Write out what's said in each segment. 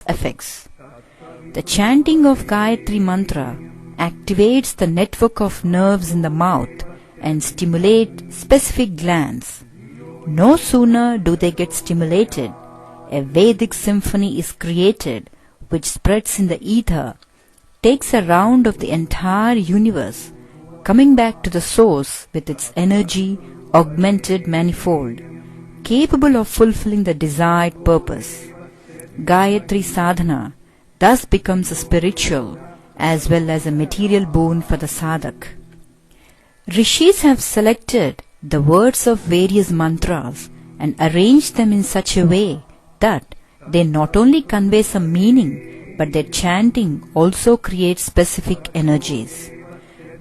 effects. The chanting of Gayatri Mantra activates the network of nerves in the mouth and stimulate specific glands. No sooner do they get stimulated, a Vedic symphony is created which spreads in the ether, takes a round of the entire universe, coming back to the source with its energy augmented manifold, capable of fulfilling the desired purpose. Gayatri Sadhana thus becomes a spiritual as well as a material boon for the sadhak. Rishis have selected the words of various mantras and arranged them in such a way that they not only convey some meaning, but their chanting also creates specific energies.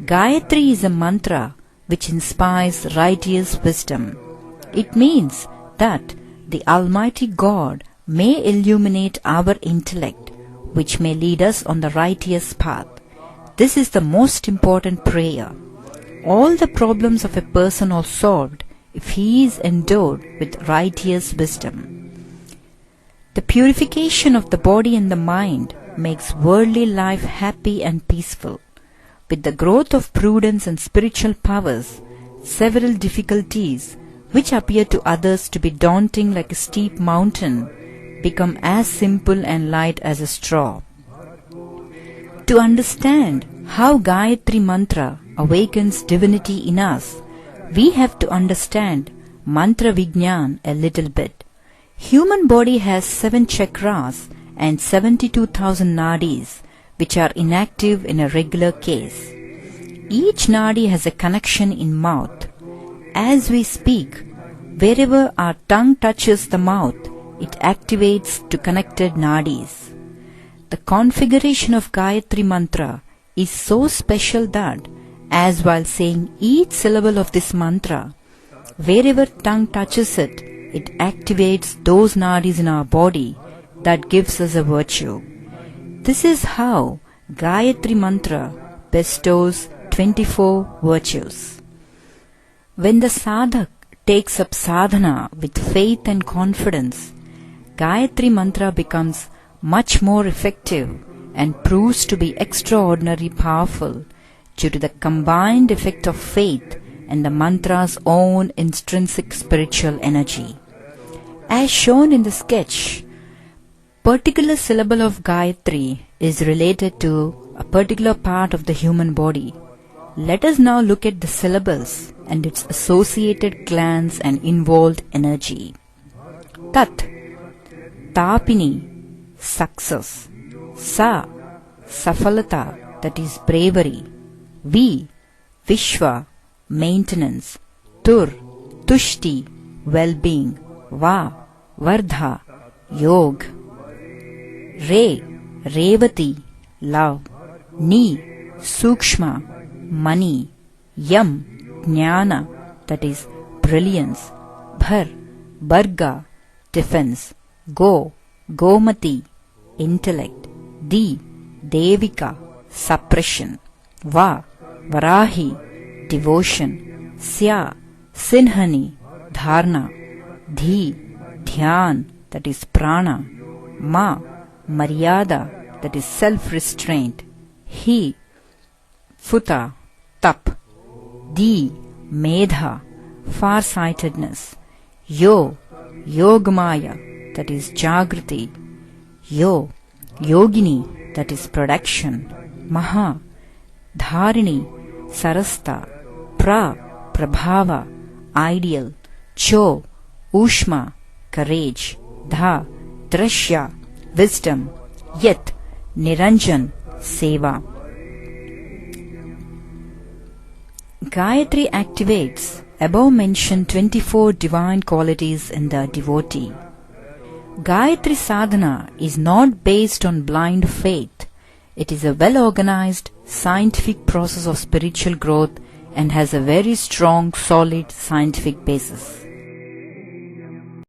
Gayatri is a mantra which inspires righteous wisdom. It means that the Almighty God may illuminate our intellect, which may lead us on the righteous path. This is the most important prayer. All the problems of a person are solved if he is endowed with righteous wisdom. The purification of the body and the mind makes worldly life happy and peaceful. With the growth of prudence and spiritual powers, several difficulties, which appear to others to be daunting like a steep mountain, become as simple and light as a straw. To understand how Gayatri Mantra awakens divinity in us, we have to understand Mantra Vijnan a little bit. Human body has 7 chakras and 72,000 nadis, which are inactive in a regular case. Each nadi has a connection in mouth. As we speak, wherever our tongue touches the mouth, it activates to connected nadis. The configuration of Gayatri Mantra is so special that, as while saying each syllable of this mantra, wherever tongue touches it, it activates those nadis in our body that gives us a virtue. This is how Gayatri Mantra bestows 24 virtues. When the sadhak takes up sadhana with faith and confidence, Gayatri Mantra becomes much more effective and proves to be extraordinarily powerful due to the combined effect of faith and the mantra's own intrinsic spiritual energy. As shown in the sketch, particular syllable of Gayatri is related to a particular part of the human body. Let us now look at the syllables and its associated glands and involved energy. Tat, Tapini, success. Sa, Safalata, that is bravery. Vi, Vishwa, maintenance. Tur, Tushti, well-being. Va, Vardha, Yog. Re, Revati, love. Ni, Sukshma, money. Yam, Jnana, that is brilliance. Bhar, Bharga, defense. Go, Gomati, intellect. Di, Devika, suppression. Va, Varahi, devotion. Sya, Sinhani, dharna. Dhi, Dhyan, that is prana. Ma, Maryada, that is self-restraint. Hi, Futa, tap. Di, Medha, far-sightedness. Yo, Yogamaya, that is Jagrati. Yo, Yogini, that is production. Maha, Dharini, Sarasta. Pra, Prabhava, ideal. Cho, Ushma, courage. Dha, Drashya, wisdom. Yat, Niranjan, seva. Gayatri activates above mentioned 24 divine qualities in the devotee. Gayatri sadhana is not based on blind faith. It is a well-organized, scientific process of spiritual growth and has a very strong, solid scientific basis.